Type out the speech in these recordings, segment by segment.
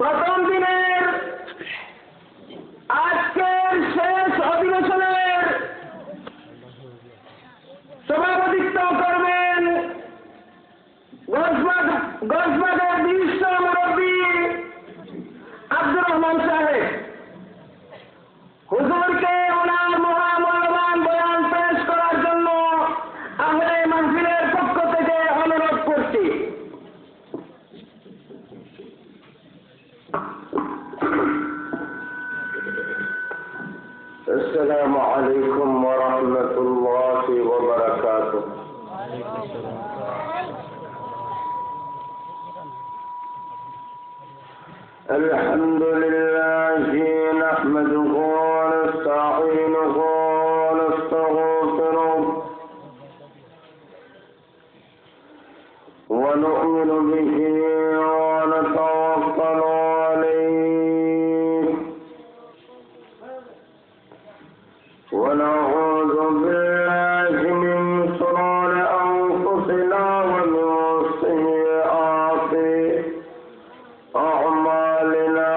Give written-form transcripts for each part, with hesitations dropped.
প্রথম দিনের আজকের শেষ অধিবেশনের সভাপতিত্ব করবেন গজবাগের বিশিষ্ট মুরব্বী আব্দুর রহমান সাহেব। হুজুরকে ওনার মহামূল্যবান বয়ান পেশ করার জন্য আহলে মাহফিলের পক্ষ থেকে অনুরোধ করছি। السلام عليكم ورحمة الله وبركاته. الحمد لله نحمده ونستعينه ونستغفره ونؤمن به ونتوكل عليه ونعوذ بالله من شرور أنفسنا ومن سيئات أعمالنا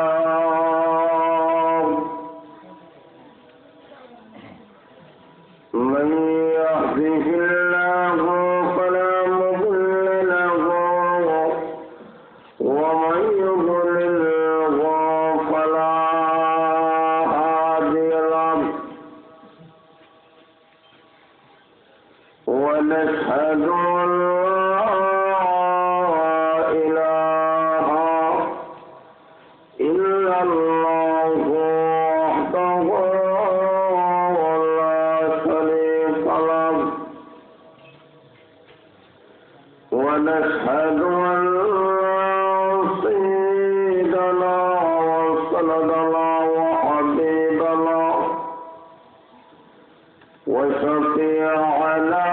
من يهده الله فلا مضل له ومن يضلل فلا هادي له ونشهد أن لا إله إلا الله وحده لا شريك له ونشهد أن سيدنا وسندنا وحبيبنا وشفيعنا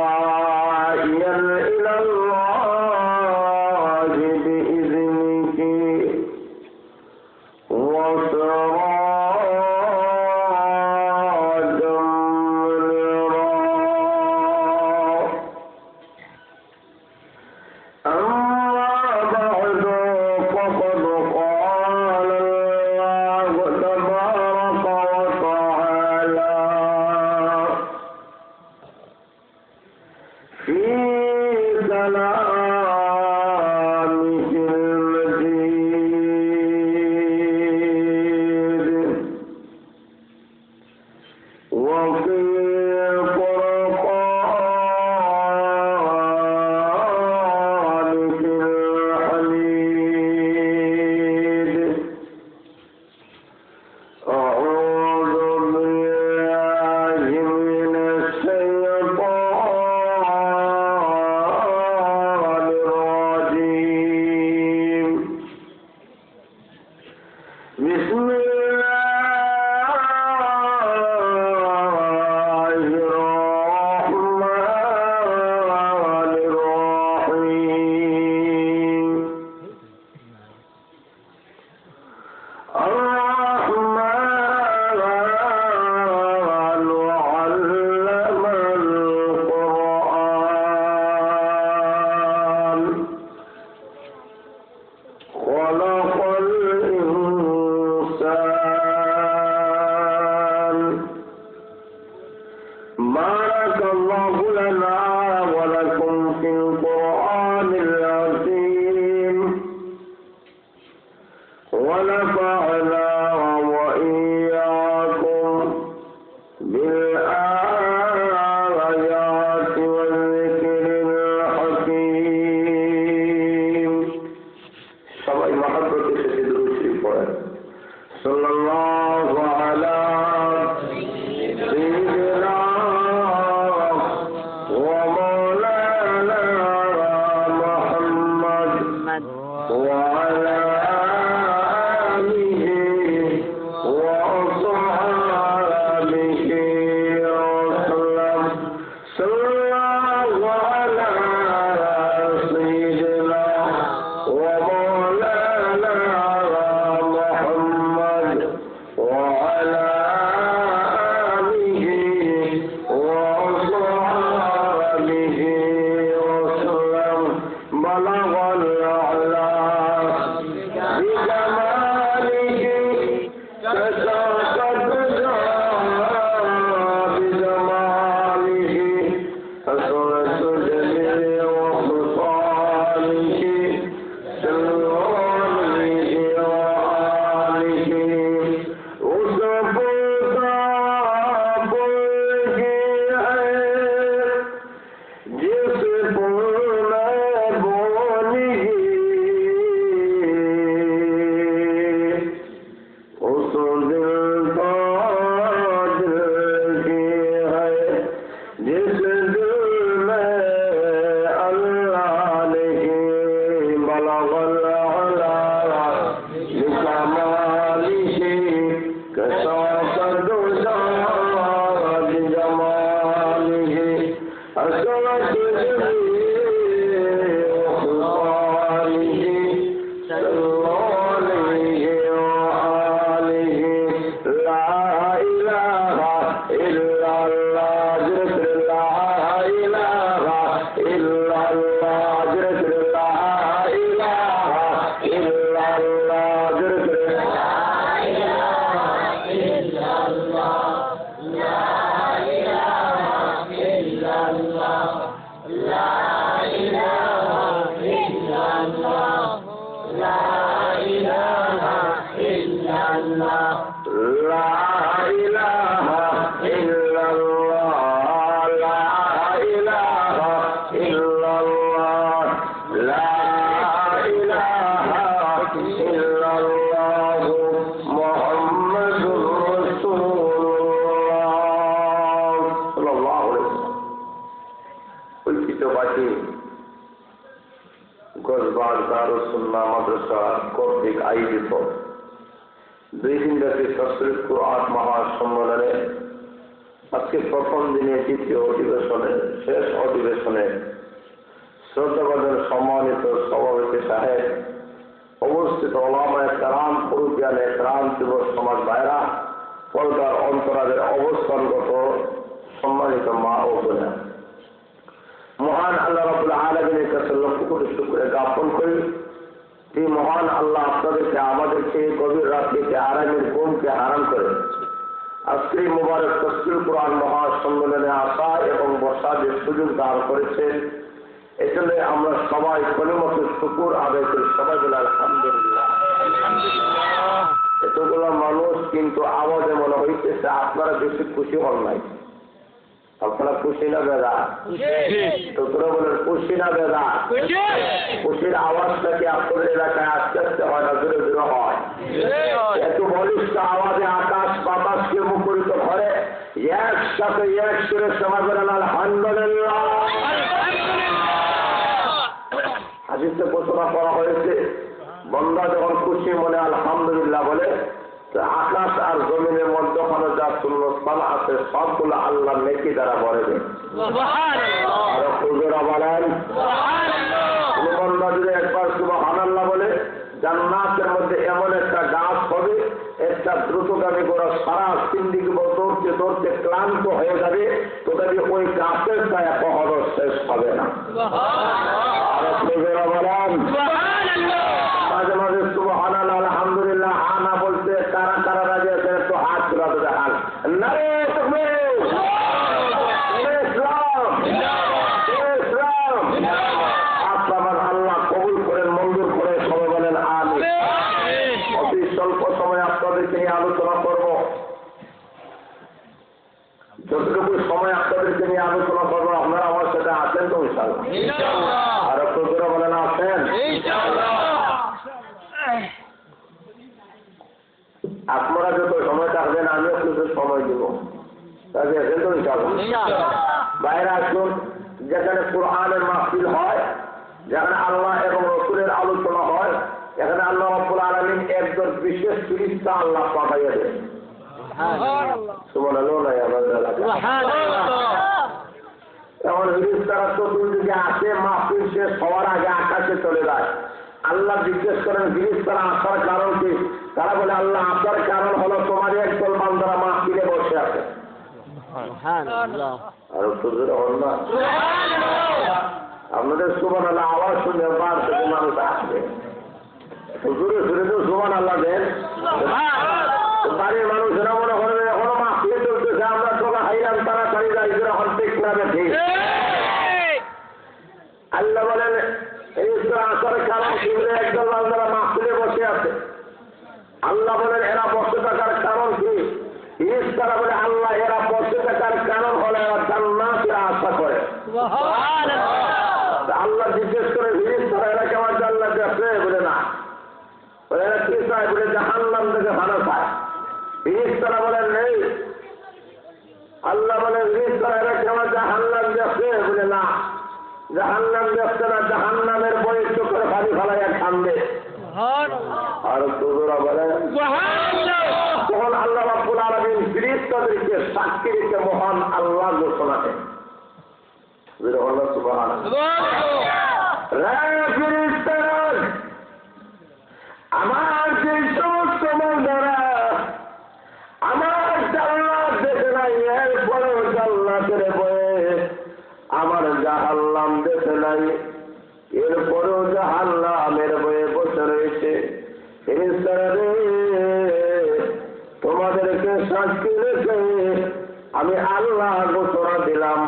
وداعيا إلى الله بإذنه وسراجا منيرا. أما بعد فقد قال الله تبارك وتعالى في كلامه المجيد وفي فرقانه الحميد. أعوذ بالله من الشيطان الرجيم. بسم الله الرحمن الرحيم. الرحمن علم القرآن خلق الإنسان. بارك الله لنا ولكم في القرآن العظيم ونفعنا وإياكم بالآيات والذكر الحكيم. সবাই মহব্বতের সাথে দুরূদ শরীফ পড়েন। সাল্লাল্লাহু আলা সাইয়্যিদিনা ওয়া মাওলানা কক্সবাজার দারুস সুন্নাহ মাদ্রাসা কর্তৃক আয়োজিত 2 দিনব্যাপী তাফসীর কুরআন মহাসম্মেলনে আজকে প্রথম দিনে দ্বিতীয় অধিবেশনে শেষ অধিবেশনে শ্রদ্ধাভাজন সম্মানিত সভাপতি সাহেব, অবস্থিত ওলামায়ে কেরাম, মুরব্বিয়ানে কেরাম, যুব সমাজ ভাইরা, পর্দার অন্তরালের অবস্থানগত সম্মানিত মা ও বোনেরা, মহান আল্লাহ রাব্বুল আলামিনের কাছে লক্ষ কোটি শুকরিয়া জ্ঞাপন করি। এই মহান আল্লাহ আপনাদেরকে আমাদেরকে গভীর রাত্রিতে আরামের ঘুমকে হারাম করে আজকে মুবারক তাফসীর কুরআন মহাসম্মেলনে আসা এবং বসার যে সুযোগ দান করেছেন, এজন্য আমরা সবাই কলিমত শুকর আদায় করি। সবাই বলে আলহামদুলিল্লাহ। এতগুলো মানুষ, কিন্তু আওয়াজে মনে হইতেছে আপনারা বেশি খুশি হন নাই। আপনারা খুশি না বেদা? তোরা বলেন খুশি না বেদা? খুশির আওয়াজটা কি আপনাদের এলাকায় আস্তে আস্তে হয় না জোরে জোরে হয়? এত বলিষ্ঠ আওয়াজে আকাশ বাতাসকে মুখরিত করে একসাথে এক সুরে সবাই বলেন আলহামদুলিল্লাহ। হাদিসে ঘোষণা করা হয়েছে, বান্দা যখন খুশি মনে আলহামদুলিল্লাহ বলে, আকাশ আর জমিনের মধ্যখানে যা শূন্যস্থান আছে সবগুলো আল্লাহ নেকি দ্বারা ভরে দেয়। আর হুজুরা বলেন, কোন বান্দা যদি একবার সুবহানাল্লাহ বলে, জান্নাতের মধ্যে এমন একটা গাছ হবে, একটা দ্রুতগামী ঘোড়া সারা সিন্দিকে দৌড়তে দৌড়তে ক্লান্ত হয়ে যাবে, তোকে ওই গাছের ছায়া কখনো শেষ হবে না। আর হুজুরা বলেন, মাঝে মাঝে সুবহানাল্লাহ আলহামদুলিল্লাহ আনা বলতে কারা কারা রাজি আছেন একটু হাত তুলাতে দেখান। নারে তাকবীর, ইসলাম, ইসলাম। আপনার আল্লাহ কবুল করেন, মঞ্জুর করে, সবাই বলেন আমিন। অতি স্বল্প সময় আপনাদেরকে নিয়ে আলোচনা করব। যতটুকু সময় আপনাদেরকে নিয়ে আলোচনা করবো আপনারা আমার সাথে আছেন তো ইনশাআল্লাহ? আর আপনারা বলেন আছেন? আপনারা যত সময় থাকবেন আমিও কিছু সময় দেবো, তাহলে আছেন তো ইনশাআল্লাহ? বাইরে আসুন, যেখানে কোরআনের মাহফিল হয়, যেখানে আল্লাহ এবং রাসূলের আলোচনা হয়, এখানে আল্লাহ রাব্বুল আলামিন একজন বিশেষ ফেরেশতা আল্লাহ পাঠাইয়া দেন। সুবহানাল্লাহ। নাই আমাদের এমন ফেরেশতারা চতুর্দিকে আসে, মাহফিল শেষ হওয়ার আগে আকাশে চলে যায়। আল্লাহ জিজ্ঞেস করেন ফেরেশতারা আসার কারণ কি? তারা বলে আল্লাহ আসার কারণ হলো তোমার একদল বান্দারা মাহফিলে বসে আছে। আর হুজুর হল না? আপনাদের সুবহানাল্লাহ আওয়াজ শুনে বার থেকে মানুষ আসবে। হুজুরে শুনে তো সুবহানাল্লাহ দেন। বাড়ির মানুষেরা মনে করেন এখনো মাহফিলে চলতেছে, আমরা তোলা হাইরাম তাড়াতাড়ি যাই, এখন ঠিক না ঠিক। আল্লাহ বলেন আসার কারণ কি? একদল বান্দারা মাহফিলে বসে আছে। আল্লাহ বলেন এরা বসে থাকার কারণ কি? ফেরেশতারা বলে আল্লাহ এরা বসে থাকার কারণ হলো এরা জান্নাতের আশা করে। আল্লাহ জিজ্ঞেস করে ফেরেশতারা এরা কেমন জান্নাত আছে? বলে না। এরা কি চায়? বলে জাহান্নাম থেকে ভালো চায়। ফেরেশতারা বলেন নেই। আল্লাহ বলেন ফেরেশতারা এরা কেমন জাহান্নাম যাচ্ছে? বলে না, জাহান্নাম যাচ্ছে না, জাহান্নামের বইয়ের চোখের পানি ফেলাইয়া কান্দে। আর হুজুরা বলেন তখন আল্লাহ রাব্বুল আলামিন ফেরেশতাদেরকে সাক্ষী রেখে মহান আল্লাহ ঘোষণা দেন। আমার যে সমস্ত বান্দারা আমার জান্নাত দেখে নাই, এরপরেও জান্নাতের বয়ে আমার জাহান্নাম দেখে নাই, এরপরেও জাহান্নামের বয়ে বসে রয়েছে, ফেরেশতারা রে তোমাদেরকে সাক্ষী রেখে আমি আল্লাহ ঘোষণা দিলাম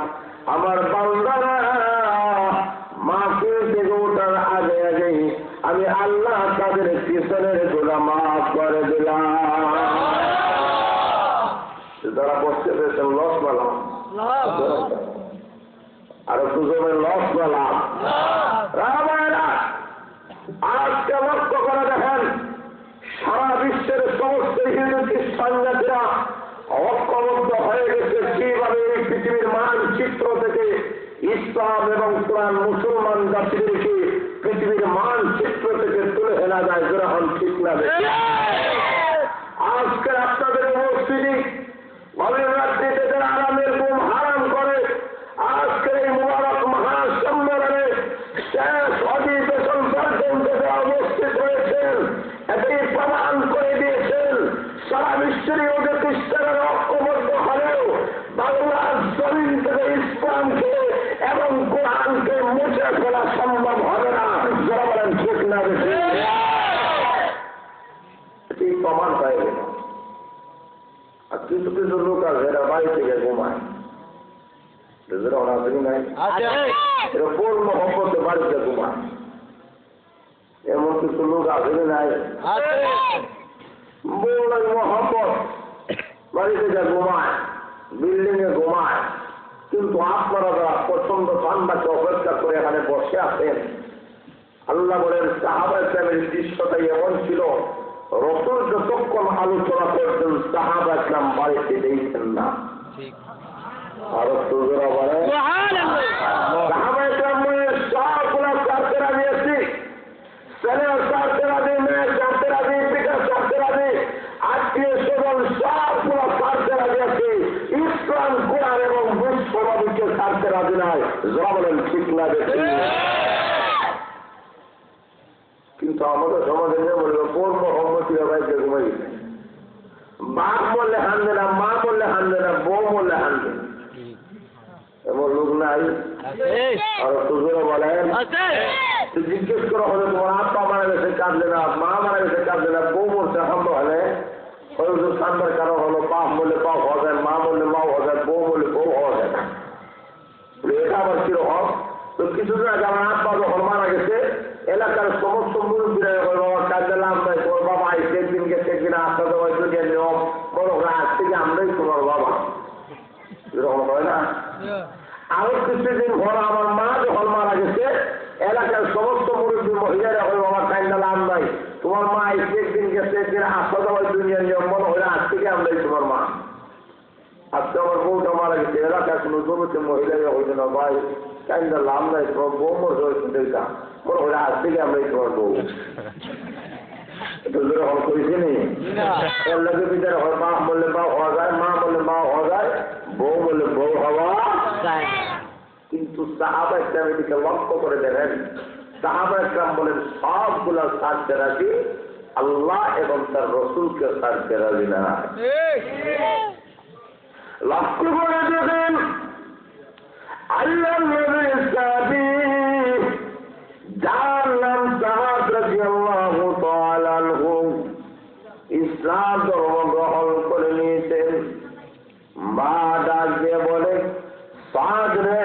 আমার বান্দারা মাহফিল থেকে ওঠার আগে আগেই আমি আল্লাহ তাদের পিছনের গুনাহ মাফ করে দিলাম। যারা বসতে পেরেছেন লস পেলাম, আরো সুযোগের লস পেলাম। আজকে লক্ষ্য করে দেখেন সারা বিশ্বের সমস্ত ইহুদি সংঘাতীরা ঐক্যবদ্ধ হয়ে গেছে কিভাবে এই পৃথিবীর মানচিত্র থেকে ইসলাম এবং কোরআন মুসলমান জাতিদেরকে পৃথিবীর মানচিত্র থেকে তুলে ফেলা যায়, যখন ঠিক না বেশি। আজকে আপনাদের উপস্থিতি গভীর রাত্রিতে যারা আরামের ঘুম হারাম করে, আজকের এই মুবারক মহাসম্মেলনে শেষ অধিবেশন পর্যন্ত যারা উপস্থিত হয়েছেন, এটি প্রমাণ করে দিয়েছেন সারা বিশ্বের ওদের খ্রিস্টানের ঐক্যবদ্ধ হলেও বাংলার জমিন থেকে ইসলামকে এবং কোরআনকে মুছে ফেলা সম্ভব হবে না। যারা বলেন ঠিক না বেশি, এটি প্রমাণ হয়ে গেল। আর কিছু কিছু লোক আছে এরা বাড়ি থেকে ঘুমায়, নাই এরা বোর মহব্বতে বাড়িতে ঘুমায়। এমন কিছু লোক আছে নাই বোর মহব্বত বাড়ি থেকে ঘুমায়, বিল্ডিং এ ঘুমায়, কিন্তু আপনারা যারা প্রচন্ড ঠান্ডাকে অপেক্ষা করে এখানে বসে আছেন, আল্লাহ বলেন সাহাবা ইসলামের দৃশ্যটাই এমন ছিল, রসুল যতক্ষণ আলোচনা করতেন সাহাবা ইসলাম বাড়িতে দেখছেন না। আরো সুজরা বলে সাহাবা ইসলামের সবগুলা চারটে রাজি আছি, ছেলের চারটে রাজি, মেয়ের চারটে রাজি, পিতার চারটে রাজি, আত্মীয় স্বজন সবগুলা চারটে রাজি আছে। ইসলাম কোরআন এবং বিশ্বনবীকে চারটে রাজি নাই। যারা বলেন ঠিক না দেখি। কিন্তু আমাদের সমাজে নিয়ে বলবে কোন মহম্মতি ভাইকে ঘুমাই গেছে, বাপ বললে হানবে না, মা বললে হানবে না, বউ বললে হানবে না। এমন লোক নাই? আর সুজরা বলেন জিজ্ঞেস করা হলে তোমার আপা মারা গেছে কাঁদলে না, মা মারা গেছে কাঁদলে না, বউ মরছে হামলো হলে ঠান্ডার কারণ হলো বাপ বললে বাপ হওয়া যায়, মা বললে মাও হওয়া যায়, বউ বললে বউ হওয়া যায় না। এটা আবার কিরকম? তো কিছুদিন আগে আমার আপা যখন মারা গেছে, এলাকার সমস্ত মুরব্বীরা বাবা কাজে লাভ নাই, তোমার বাবা আইসে একদিন গেছে কিনা আসা দেওয়া দুনিয়ার নিয়ম, বড় করে আজ থেকে আমরাই তোমার বাবা। এরকম হয় না? আরো কিছুদিন পর আমার মা যখন মারা গেছে, এলাকার সমস্ত মুরব্বী মহিলারা হয়ে বাবা কাজে লাভ নাই, তোমার মা আইসে একদিন গেছে কিনা আসা দেওয়া দুনিয়ার নিয়ম, মনে হয় আজ থেকে আমরাই তোমার মা। আজকে আমার বউটা মারা গেছে, এলাকার কোনো জমিতে মহিলারা হইছে না, ভাই কাজে লাভ নাই, তোমার বউ মরে হয়েছে দেখা, মনে হয় আজ থেকে আমরাই তোমার বউ। করেছি নি এর লাগে বিচার হয়, বাপ বললে বাপ হওয়া যায়, মা বললে মা হওয়া যায়, বউ বললে বউ হওয়া যায়। কিন্তু সাহাবা ইসলাম এদিকে লক্ষ্য করে দেখেন, সাহাবা ইসলাম বলেন সবগুলা ছাড়তে রাজি, আল্লাহ এবং তার রসুলকে ছাড়তে রাজি না। লক্ষ্য করে দেখেন আল্লাহ নবীর সাহাবী যার নাম সাহাব রাদিয়াল্লাহু তাআলা আনহু ইসলাম ধর্ম গ্রহণ করে নিয়েছেন। মা ডাক দিয়ে বলে, সাদ রে,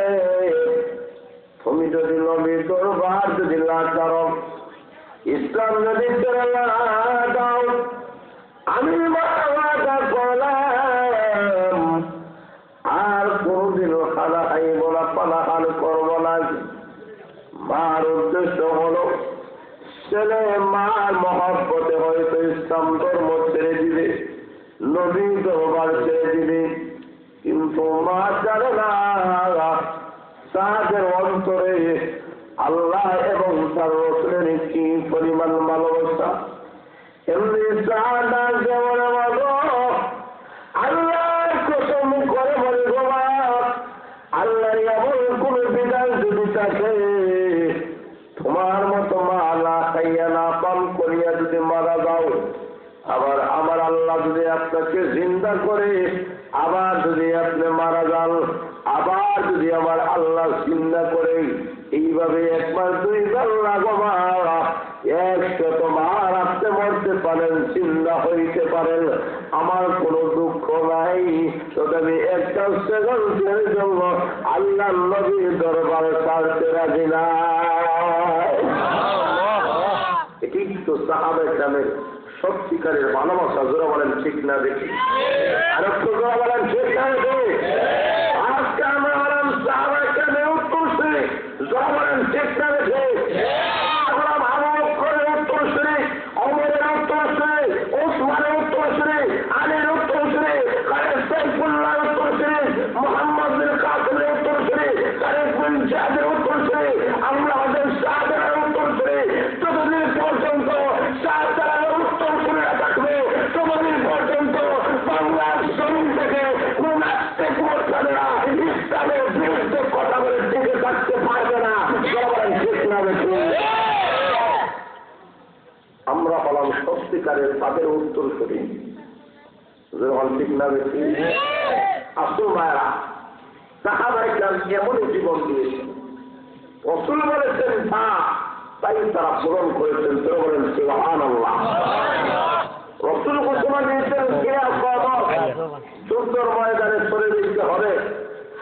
তুমি যদি নবীর দরবার যদি না করো, ইসলাম যদি ছেড়ে না দাও, আমি ওয়াদা করলাম আর কোনদিনও খানা খাইব না, পানাহার করবো না। মার উদ্দেশ্য হলো ছেলে মার মহব্বতে হয়তো ইসলাম ধর্ম ছেড়ে দিবে, নবী দরবার ছেড়ে দিবে, কিন্তু মা জানে না তাদের অন্তরে আল্লাহ এবং তার রসুলের কি পরিমাণ ভালোবাসা। এমনি যেমন আল্লাহর কসম করে বলে বাবা, আল্লাহ এমন কোন বিধান যদি থাকে, তোমার মতো মা না খাইয়া না পান করিয়া যদি মারা যাও, আবার আমার আল্লাহ যদি আপনাকে জিন্দা করে আবার যদি আপনি মারা যান, আবার যদি আমার আল্লাহ জিন্দা করে, এইভাবে একবার দুইবার লাগবা, 100 মার আপনি মরতে পারেন, জিন্দা হইতে পারেন, আমার কোনো দুঃখ নাই। তবে একটা সেকেন্ডের জন্য আল্লাহ নবীর দরবারে ছাড়তে রাজি না। এটি তো সাহাবা ইকরামের সত্যিকারের ভালোবাসা। জোরা বলেন ঠিক না দেখি, আর একটু জোরা বলেন ঠিক না দেখি। আজকে আমরা হলাম সাহাবা ইকরামের উত্তরসূরি। জোরা বলেন ঠিক না দেখি। হলাম আবু বকরের উত্তরসূরি, ওমরের উত্তরসূরি, ওসমানের উত্তরসূরি, আলীর উত্তরসূরি, সাইফুল্লাহর উত্তরসূরি, মুহাম্মদ বিন কাসিমের উত্তরসূরি, তারিক বিন জিয়াদের উত্তরসূরি, আমরা হচ্ছেন শাহজালালের উত্তরসূরি। উত্তর করি যখন ঠিক না বেশি আসল মায়েরা সাহাবায়ে কেরাম এমনই জীবন দিয়েছেন রাসূল বলেছেন তা তাই তারা পূরণ করেছেন তো বলেন সুবহানাল্লাহ রাসূল ঘোষণা দিয়েছেন যুদ্ধের ময়দানে সরে দিতে হবে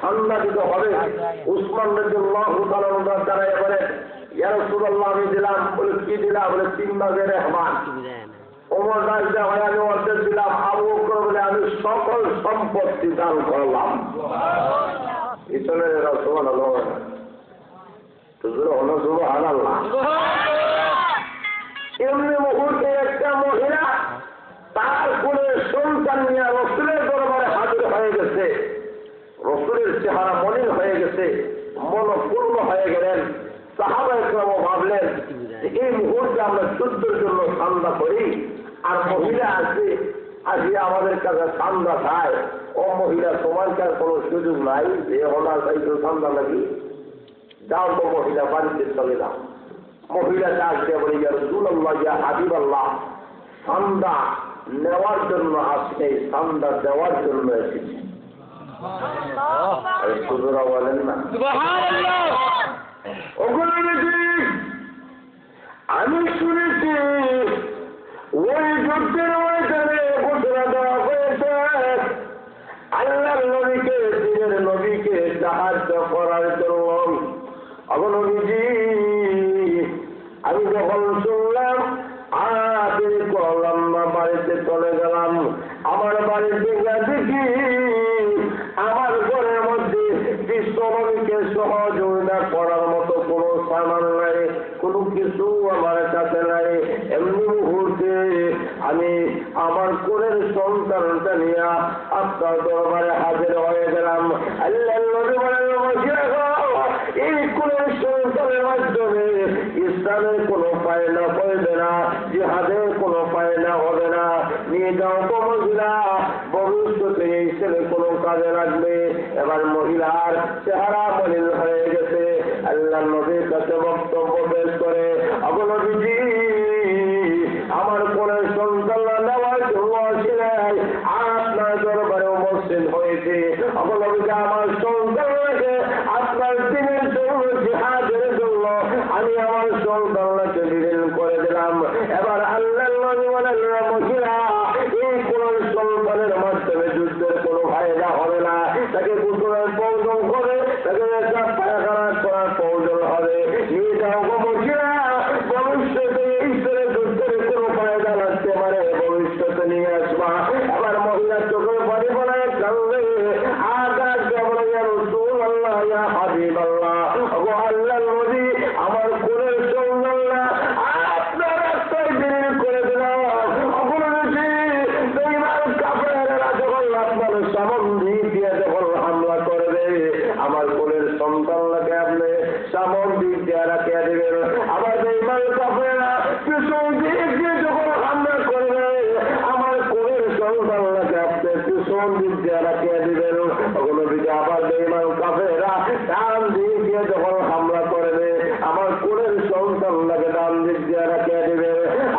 ঠান্ডা দিতে হবে উসমান রাদিয়াল্লাহু তাআলা জানায় বলে ইয়া রাসূলুল্লাহ আমি দিলাম বলে কি দিলাম বলে 3 ভাগের রহমান ওমর রাজা হয় আমি অর্ধেক দিলাম আবু বকর বলে আমি সকল সম্পত্তি দান করলাম ইসলামের সুবহানাল্লাহ সুবহানাল্লাহ এমনি মুহূর্তে একটা মহিলা তার কোলে সন্তান নিয়ে রাসূলের দরবারে হাজির হয়ে গেছে রাসূলের চেহারা মলিন হয়ে গেছে মনপূর্ণ হয়ে গেলেন সাহাবায়ে কেরাম ভাবলেন এই মুহূর্তে আমরা যুদ্ধের জন্য ঠান্ডা করি আর মহিলা আছে আসিয়া আমাদের কাছে ঠান্ডা খায় ও মহিলা তোমার কাছে কোনো সুযোগ নাই যে ওনার সাইকেল ঠান্ডা লাগি যাও তো মহিলা বাড়িতে চলে যাও মহিলা ডাক দিয়ে বলে ইয়া রাসূলুল্লাহ ইয়া হাবিবাল্লাহ ঠান্ডা নেওয়ার জন্য আসলে ঠান্ডা দেওয়ার জন্য এসেছি হুজুরা বলেন না আমি শুনেছি ওই যুদ্ধের ময়দানে ঘোষণা দেওয়া হয়েছে আল্লাহর নবীকে দিনের নবীকে সাহায্য করার জন্য অগনবীজি আমি যখন শুনলাম তিনি করলাম না বাড়িতে চলে গেলাম আমার বাড়িতে দেখি আমার ঘরের মধ্যে বিশ্বনবীকে সহযোগিতা করার মতো কোনো সামান নাই কোনো কিছু আমার কাছে নাই এমনি মুহূর্তে আমি আমার কোলের সন্তানটা নিয়ে আপনার দরবারে হাজির হয়ে গেলাম আল্লাহ নবী বলেন এই কোলের সন্তানের মাধ্যমে ইসলামের কোনো পায়না করবে না জিহাদের কোনো পায়না হবে না নিয়ে যাও তো মহিলা ভবিষ্যতে এই ছেলে কোনো কাজে লাগবে এবার মহিলার চেহারা মলিন হয়ে গেছে আল্লাহ নবীর কাছে বক্তব্য পেশ করে অগনবীজি আমার কোলের সন্তান নেওয়ার জন্য ছিলেন আপনার দরবারে উপস্থিত হয়েছে অগনবীজি আমার সন্তানকে আপনার দিনের জন্য জিহাদের জন্য আমি আমার সন্তানকে বিলীন করে দিলাম এবার আল্লাহ নবী বলেন মহিলা এই কোলের সন্তানের মাধ্যমে যুদ্ধের কোনো ফায়দা হবে না তাকে পুতুলের প্রয়োজন করে তাকে একটা পায়খানা করার প্রয়োজন হবে নিয়ে যাও মহিলা ভবিষ্যতে ঈশ্বরের যুদ্ধের কোনো ফায়দা লাগতে পারে ভবিষ্যতে নিয়ে আসবা আবার মহিলার চোখের বাড়ি বানায় কান্দে আকাশ বলে রাসূলুল্লাহ ইয়া হাবিবাল্লাহ ওগো আল্লাহর নবী আমার কোলের সন্তানরা আপনার রাস্তায় বিলীন করে দিলাম অপরাধী বেঈমান কাফেররা যখন আপনার সামনে দিয়ে যখন হামলা করবে আমার কোলের সন্তানকে আপনি সামন দিক দিয়ে রাখিয়া দেবেন আবার বেঈমান কাফেররা পিছন দিক দিয়ে যখন হামলা করবে আমার কোলের সন্তানকে আপনি পিছন দিক দিয়ে রাখিয়া দেবেন ওগুলো দিকে আবার বেঈমান কাফেররা ডান দিক দিয়ে যখন হামলা করবে আমার কোলের সন্তানকে ডান দিক দিয়ে রাখিয়া দেবে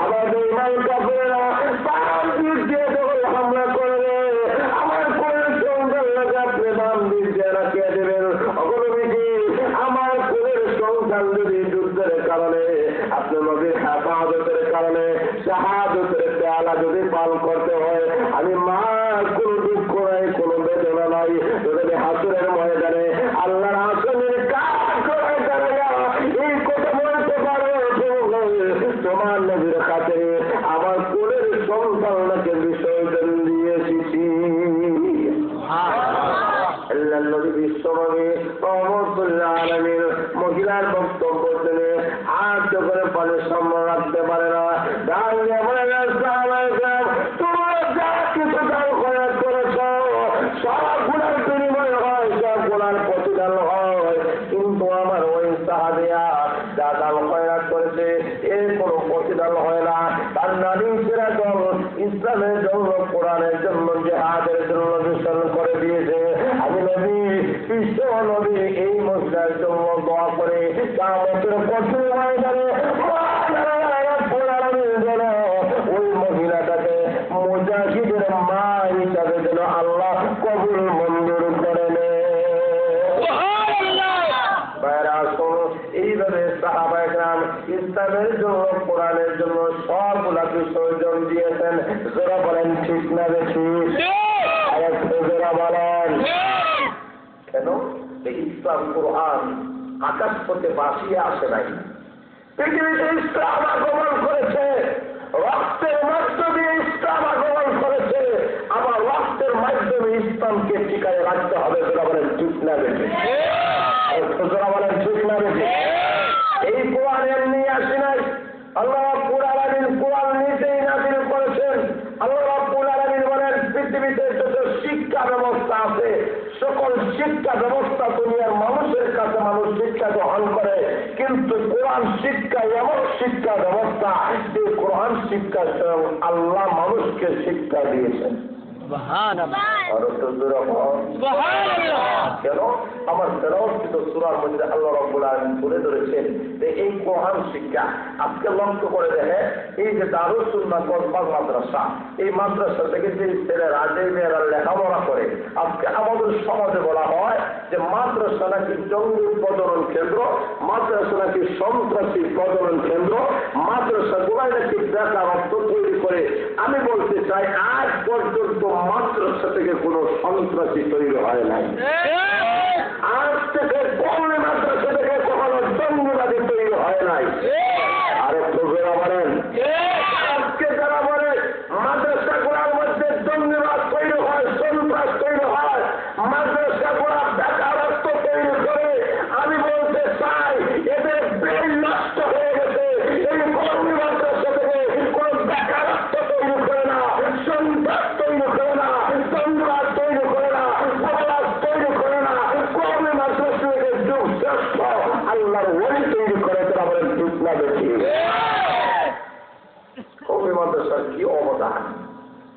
আবার বেঈমান কাফেররা বাম দিক দিয়ে যখন হামলা করবে আমার কোলের সন্তানকে আপনি বাম দিক দিয়ে রাখিয়া দেবেন ওগুলো দিকে আমার কোলের সন্তান যদি যুদ্ধের কারণে আপনি নবীর হেফাজতের কারণে শাহাদতের পেয়ালা যদি পান করতে হয় আমি মা কোনো দুঃখ নাই কোনো বেদনা নাই যদি হাসরের ময়দানে আল্লাহর আসনের কাজ করার দ্বারা এই কথা বলতে পারো তোমার নবীর কাছে আমার কোলের সন্তানকে বিসর্জন দিয়ে এসেছি আল্লাহ নবী বিশ্বনবী রহমতুল্লাহ আলামিন মহিলার বক্তব্য শুনে আর চোখের পানি সম্মান রাখতে পারে না দাঁড়িয়ে তোমরা যা কিছু দান খরচ করেছ সব গুণার বিনিময় হয় সব গুণার প্রতিদান হয় কিন্তু আমার ওই সাহাবিয়া যা দান খরচ করেছে এর কোনো প্রতিদান হয় না তার নারী সেরা দল ইসলামের জন্য কোরআনের জন্য জিহাদের জন্য বিসর্জন করে দিয়েছে আমি নবী বিশ্ব নবী এই মহিলার জন্য দোয়া করে কিয়ামতের কঠিন ময়দানে ওই মহিলাটাকে মা হিসাবে যেন আল্লাহ কবুল মঞ্জুর করে নেয়। এইভাবে সাহাবায়ে কেরাম ইসলামের জন্য কোরআনের জন্য সবগুলা বিসর্জন দিয়েছেন। যারা বলেন ঠিক না বেশি আরেকটু যারা বলেন কেন? ইসলাম কোরআন আকাশ পথে বাসিয়ে আসে নাই। পৃথিবীতে ইসলাম আগমন করেছে, রক্তের মাধ্যমে ইসলাম আগমন করেছে, আবার রক্তের মাধ্যমে ইসলামকে টিকায় রাখতে হবে। যারা বলেন ঠিক না বেশি যারা বলেন ঠিক না বেশি। এই কোরআন এমনি আসে নাই। আল্লাহ রাব্বুল আলামিন কোরআন নিজেই নাযিল করেছেন। আল্লাহ রাব্বুল আলামিন বলেন পৃথিবীতে যত শিক্ষা ব্যবস্থা আছে সকল শিক্ষা ব্যবস্থা দুনিয়ার মানুষের কাছে মানুষ শিক্ষা গ্রহণ করে, কিন্তু কোরআন শিক্ষা এমন শিক্ষা ব্যবস্থা যে কোরআন শিক্ষা স্বয়ং আল্লাহ মানুষকে শিক্ষা দিয়েছেন। কেন? আমার তেলাওয়াতকৃত সূরার মধ্যে আল্লাহ রাব্বুল আলামিন তুলে ধরেছেন যে এই কোরআন শিক্ষা। আজকে লক্ষ্য করে দেখে এই যে দারুস সুন্নাহ মাদ্রাসা, এই মাদ্রাসা থেকে যে ছেলেরা যে মেয়েরা লেখাপড়া করে, আজকে আমাদের সমাজে বলা হয় যে মাদ্রাসা নাকি জঙ্গি প্রজনন কেন্দ্র, মাদ্রাসা নাকি সন্ত্রাসী প্রজনন কেন্দ্র, মাদ্রাসা গুলাই নাকি বেকারত্ব তৈরি করে। আমি বলতে চাই আজ পর্যন্ত মাদ্রাসা থেকে কোনো সন্ত্রাসী তৈরি হয় নাই। আজ থেকে কোন মাদ্রাসা থেকে কখনো জঙ্গিবাদী তৈরি হয় নাই। আরেকটু যারা বলেন আজকে যারা বলে মাদ্রাসা গুলার মধ্যে জঙ্গিবাদ তৈরি হয়, সন্ত্রাস তৈরি হয়, মাদ্রাসা গুলা বেকারত্ব তৈরি করে, আমি বলতে চাই এদের ব্রেন নষ্ট হয়ে গেছে। এই কর্মী মাদ্রাসা থেকে কোন বেকারত্ব তৈরি করে না, সন্ত্রাস তৈরি করে না, জঙ্গিবাদ তৈরি করে না, অপরাধ তৈরি করে না। কর্মী মাদ্রাসা থেকে যুগ শ্রেষ্ঠ আল্লাহর ওলি তৈরি করে। তারা বলেন ঠিক না বেশি? কর্মী মাদ্রাসার কি অবদান,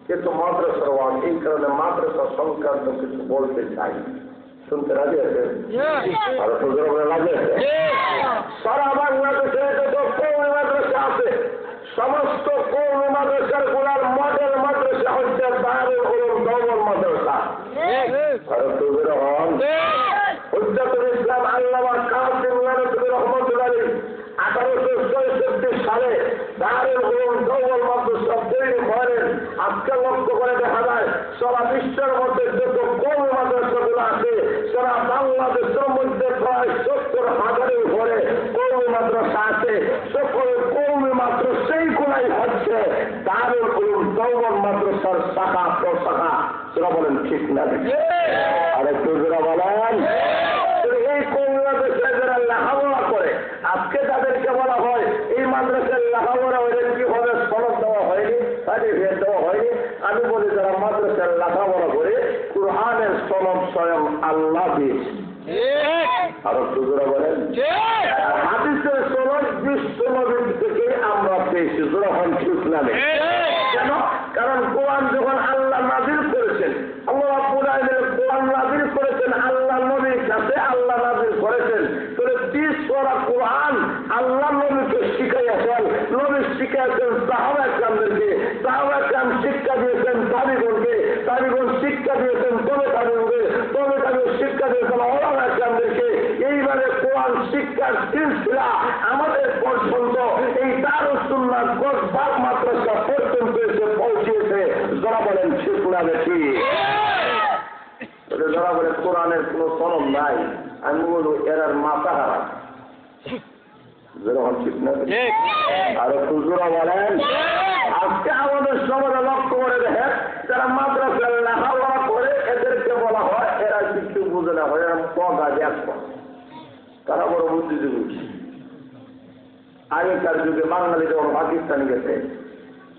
কিন্তু মাদ্রাসার ওয়াজ। এই কারণে মাদ্রাসা সংক্রান্ত কিছু বলতে চাই। শুনতে রাজি আছে? আর সুযোগ লাগে? সারা বাংলাদেশে যত কওমি মাদ্রাসা আছে সমস্ত কওমি মাদ্রাসার গুলার মডেল মাদ্রাসা হচ্ছে দারুল উলুম দেওবন্দ মাদ্রাসা। আর সুযোগ হন হুজ্জাতুল ইসলাম আল্লামা কাসিম নানভী রহমাতুল্লাহ আলাইহি 1866 সালে দারুল উলুম দেওবন্দ মাদ্রাসা তৈরি করেন। আজকে লক্ষ্য করে দেখা যায় সারা বিশ্বের মধ্যে যত কওমি মাদ্রাসাগুলো আছে সারা বাংলাদেশের মধ্যে প্রায় 70,000-এর উপরে কওমি মাদ্রাসা আছে। সকল কওমি মাদ্রাসাই গুলাই হচ্ছে দারুল উলুম দেওবন্দ মাদ্রাসার শাখা প্রশাখা। সেটা বলেন ঠিক না? আরেকটু যারা বলেন এই কওমি মাদ্রাসায় যারা লেখাপড়া করে আজকে তাদেরকে বলা হয় এই মাদ্রাসার লেখাপড়া হয়ে কি হবে, সনদ দেওয়া হয়নি, সার্টিফিকেট দেওয়া হয়নি। আমি বলি যারা মাদ্রাসার লেখাপড়া করে কুরআনের সনদ স্বয়ং আল্লাহ দিয়েছে। আরো সুযোগ বলেন হাদিসের সনদ বিশ্ব নবীর থেকে আমরা পেয়েছি। যখন ঠিক না কেন? কারণ কোরআন যখন আল্লাহ নাযিল করেছেন, আল্লাহ রাব্বুল আলামিন কোরআন নাযিল করেছেন আল্লাহ নবীর কাছে, আল্লাহ নাযিল করেছেন। তাহলে 30 সূরা কোরআন আল্লাহ নবীকে শিখাইয়াছেন, নবী শিখাইয়াছেন সাহাবায়ে কেরামদেরকে, সাহাবায়ে কেরাম শিক্ষা দিয়েছেন তাবিঈনকে, তাবিঈন শিক্ষা দিয়েছেন তবে তাবিঈনকে, তবে তাবিঈন শিক্ষা দিয়েছেন ওলামায়ে কেরামদেরকে। এইভাবে কোরআন শিক্ষার সিলসিলা আমাদের পর্যন্ত এই দারুস সুন্নাহ গসবাগ মাদ্রাসা পর্যন্ত এসে পৌঁছেছে। যারা বলেন ঠিক না বেশি? যারা বলে কোরআনের কোন সনদ নাই, আমি বলবো এরার মাথা খারাপ। যেরকম ঠিক না? আর হুজুরা বলেন আজকে আমাদের সমাজে লক্ষ্য করে দেখেন যারা মাদ্রাসার লেখাপড়া করে এদেরকে বলা হয় এরা কিছু বুঝে না, হয় এরা পগা দেখো, তারা বড় বুদ্ধিজীবী। আগেকার যুগে বাঙালি যখন পাকিস্তান গেছে,